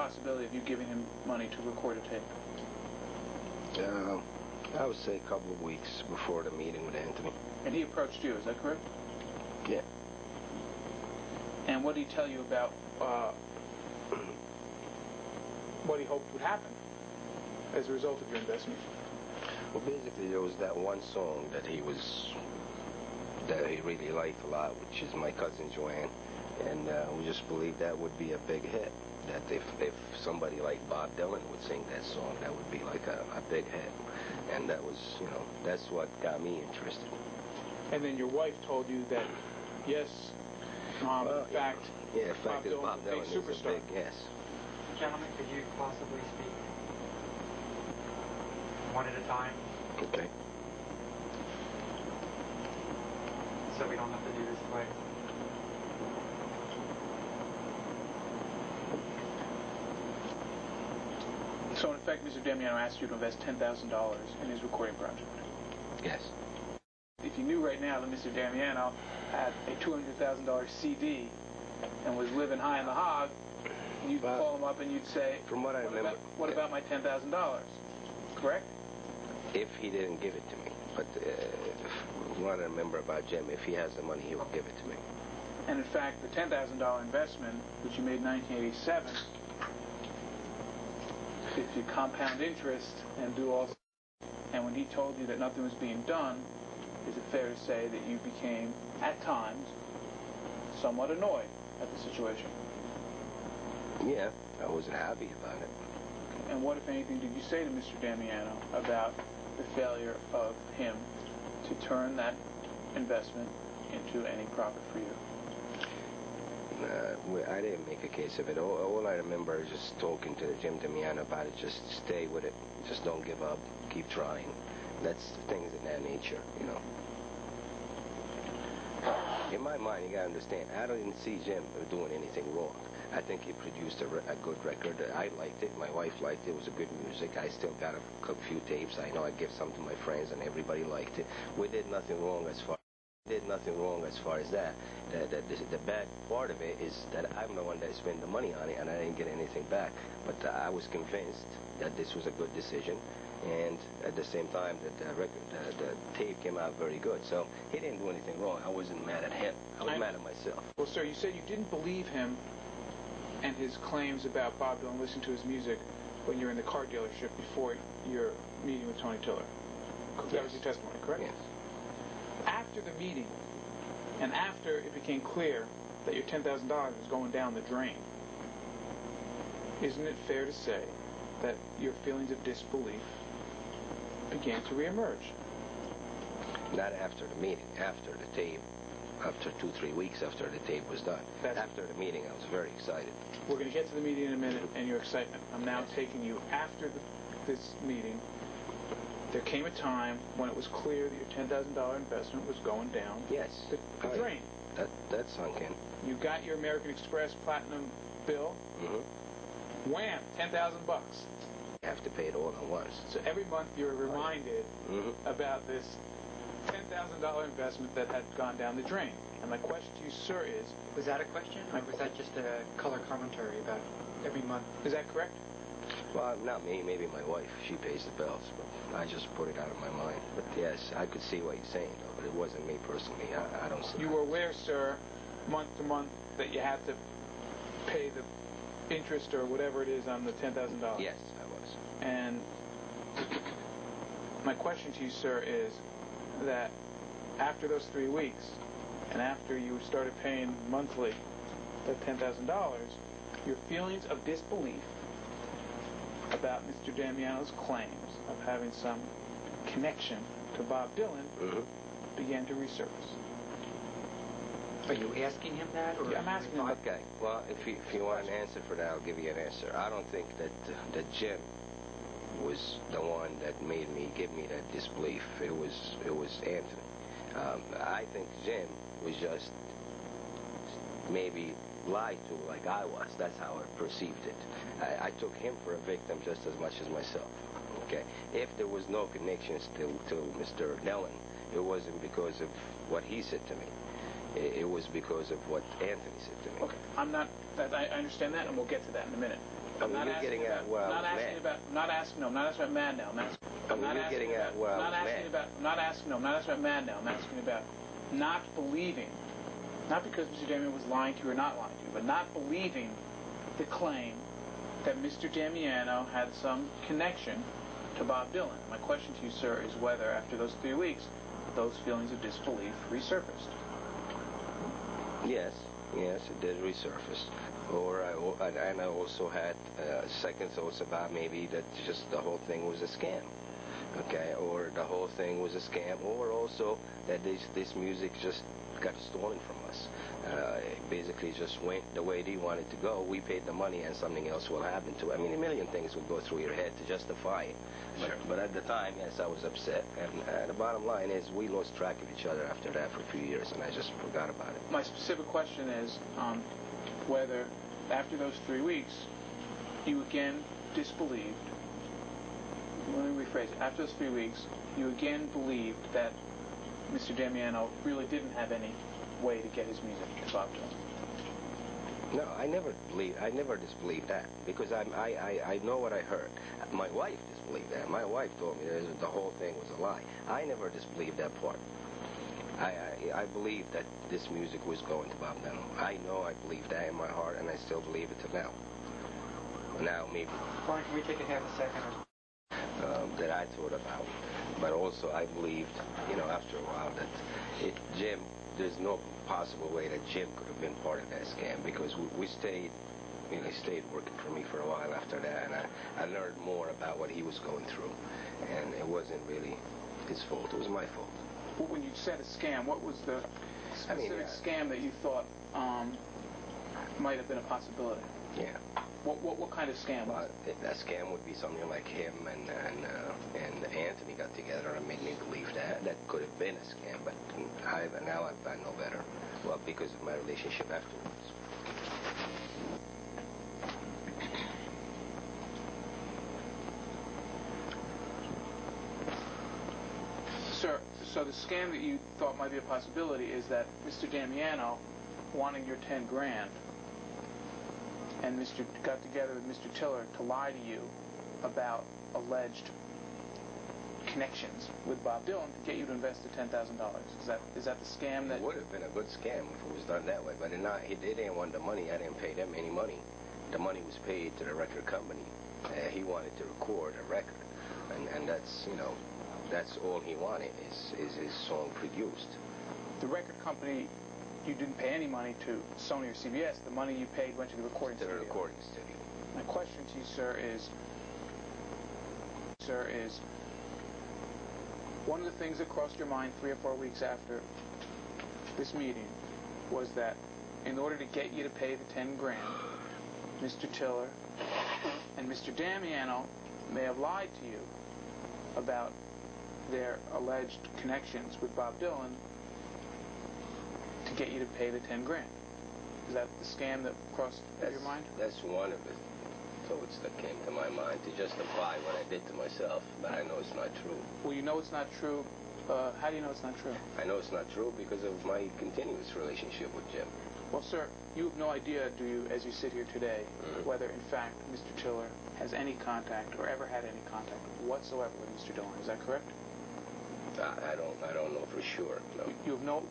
possibility of you giving him money to record a tape? I would say a couple of weeks before the meeting with Anthony. And he approached you, is that correct? Yeah. And what did he tell you about what he hoped would happen as a result of your investment? Well, basically, there was that one song that he really liked a lot, which is My Cousin Joanne, and we just believed that would be a big hit. That if somebody like Bob Dylan would sing that song, that would be like a big hit. And that was, that's what got me interested. And then your wife told you that, yes, in fact, Bob Dylan is superstar. a big yes. Gentlemen, could you possibly speak one at a time? Okay. So we don't have to do this twice. So in effect, Mr. Damiano asked you to invest $10,000 in his recording project. Yes. If you knew right now that Mr. Damiano had a $200,000 CD and was living high in the hog, you'd call him up and you'd say, from what I remember, what about my $10,000? Correct? If he didn't give it to me. But from what I remember about Jim, if he has the money, he will give it to me. And in fact, the $10,000 investment, which you made in 1987, if you compound interest and do all, and when he told you that nothing was being done, is it fair to say that you became, at times, somewhat annoyed at the situation? Yeah, I wasn't happy about it. And what, if anything, did you say to Mr. Damiano about the failure of him to turn that investment into any profit for you? I didn't make a case of it. All I remember is just talking to Jim Damiano about it. Just stay with it. Just don't give up. Keep trying. That's things in that nature, In my mind, you gotta understand, I didn't see Jim doing anything wrong. I think he produced a good record. I liked it. My wife liked it. It was a good music. I still got a few tapes. I know I gave some to my friends, and everybody liked it. We did nothing wrong as far as that. The bad part of it is that I'm the one that spent the money on it, and I didn't get anything back. But I was convinced that this was a good decision, and at the same time that the tape came out very good. So he didn't do anything wrong. I wasn't mad at him. I was mad at myself. Well, sir, you said you didn't believe him and his claims about Bob Dylan, listening to his music when you're in the car dealership before your meeting with Tony Tiller. Yes. That was your testimony, correct? Yes. After the meeting, and after it became clear that your $10,000 was going down the drain, isn't it fair to say that your feelings of disbelief began to reemerge? Not after the meeting, after the tape. After 2-3 weeks after the tape was done. After the meeting, I was very excited. We're going to get to the meeting in a minute and your excitement. I'm now taking you after this meeting. There came a time when it was clear that your $10,000 investment was going down the drain. That sunk in. You got your American Express Platinum bill. Mm-hmm. Wham! $10,000. You have to pay it all at once. So every month you're reminded about this $10,000 investment that had gone down the drain. And my question to you, sir, is... Was that a question, or was that just a color commentary about every month? Is that correct? Well, not me. Maybe my wife. She pays the bills. But I just put it out of my mind. But yes, I could see what you're saying, though. But it wasn't me personally. I don't see... You were aware, sir, month to month, that you had to pay the interest or whatever it is on the $10,000? Yes, I was. And my question to you, sir, is that after those 3 weeks, and after you started paying monthly that $10,000, your feelings of disbelief about Mr. Damiano's claims of having some connection to Bob Dylan began to resurface. Are you asking him that? Or I'm asking him. Okay. Well, if you want an answer for that, I'll give you an answer. I don't think that Jim was the one that give me that disbelief. It was Anthony. I think Jim was just maybe lied to like I was. That's how I perceived it. I took him for a victim just as much as myself. Okay. If there was no connections to Mr. Dylan, it wasn't because of what he said to me. It was because of what Anthony said to me. Okay. I understand that, and we'll get to that in a minute. I'm not asking about mad now. I'm not asking about not believing, not because Mr. Damiano was lying to you or not lying to you, but not believing the claim that Mr. Damiano had some connection to Bob Dylan. My question to you, sir, is whether after those 3 weeks, those feelings of disbelief resurfaced. Yes, it did resurface. And I also had second thoughts about maybe that just the whole thing was a scam. Okay, or the whole thing was a scam, or also that this music just got stolen from us. It basically just went the way they wanted to go. We paid the money and something else will happen to it. I mean, a million things will go through your head to justify it. But at the time, yes, I was upset. And the bottom line is we lost track of each other after that for a few years, and I just forgot about it. My specific question is whether after those 3 weeks you again disbelieved. Let me rephrase it. After those 3 weeks, you again believed that Mr. Damiano really didn't have any way to get his music to Bob Dylan. No, I never disbelieved that, because I know what I heard. My wife disbelieved that. My wife told me the whole thing was a lie. I never disbelieved that part. I believe that this music was going to Bob Dylan. I know I believe that in my heart, and I still believe it till now. Now, maybe. Brian, can we take a half a second? That I thought about. But also I believed, after a while that Jim, there's no possible way that Jim could have been part of that scam, because we stayed, he stayed working for me for a while after that, and I learned more about what he was going through, and it wasn't really his fault, it was my fault. But when you said a scam, what was the specific scam that you thought might have been a possibility? Yeah. What kind of scam was it? That scam would be something like him and Anthony got together and made me believe that could have been a scam, but now I know better. Well, because of my relationship afterwards. Sir, so the scam that you thought might be a possibility is that Mr. Damiano wanting your 10 grand and got together with Mr. Tiller to lie to you about alleged connections with Bob Dylan to get you to invest the $10,000. Is that the scam that... It would have been a good scam if it was done that way, but they didn't want the money. I didn't pay them any money. The money was paid to the record company. He wanted to record a record, and that's, that's all he wanted is his song produced. The record company... You didn't pay any money to Sony or CBS. The money you paid went to the recording studio. To the recording studio. My question to you, sir, is one of the things that crossed your mind 3 or 4 weeks after this meeting was that in order to get you to pay the 10 grand, Mr. Tiller and Mr. Damiano may have lied to you about their alleged connections with Bob Dylan to get you to pay the 10 grand. Is that the scam that crossed your mind? That's one of the thoughts that came to my mind, to justify what I did to myself, but I know it's not true. Well, you know it's not true. How do you know it's not true? I know it's not true because of my continuous relationship with Jim. Well, sir, you have no idea, do you, as you sit here today, whether in fact Mr. Tiller has any contact or ever had any contact whatsoever with Mr. Dylan. Is that correct? I don't know for sure. No. You have no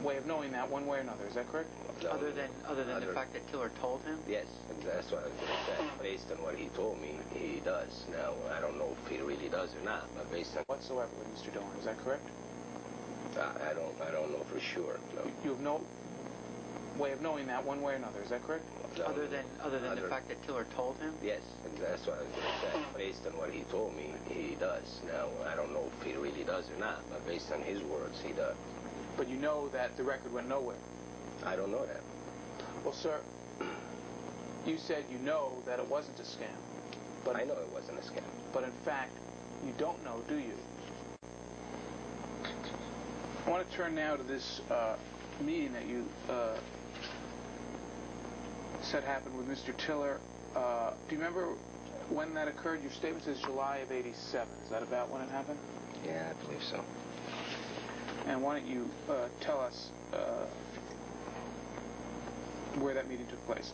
way of knowing that one way or another. Is that correct? No, other than the fact that Tiller told him? Yes, that's what I was going to say. Based on what he told me, he does. Now, I don't know if he really does or not, but based on... Whatsoever with Mr. Dylan. Is that correct? I don't know for sure. No. You have no way of knowing that one way or another. Is that correct? No, other than the fact that Tiller told him? Yes, that's what I was going to say. Based on what he told me, he does. Now, I don't know if he really does or not, but based on his words, he does. But you know that the record went nowhere. I don't know that. Well, sir, you said you know that it wasn't a scam. But I know it wasn't a scam. But in fact, you don't know, do you? I want to turn now to this meeting that you said happened with Mr. Tiller. Do you remember when that occurred? Your statement says July of '87. Is that about when it happened? Yeah, I believe so. And why don't you tell us where that meeting took place?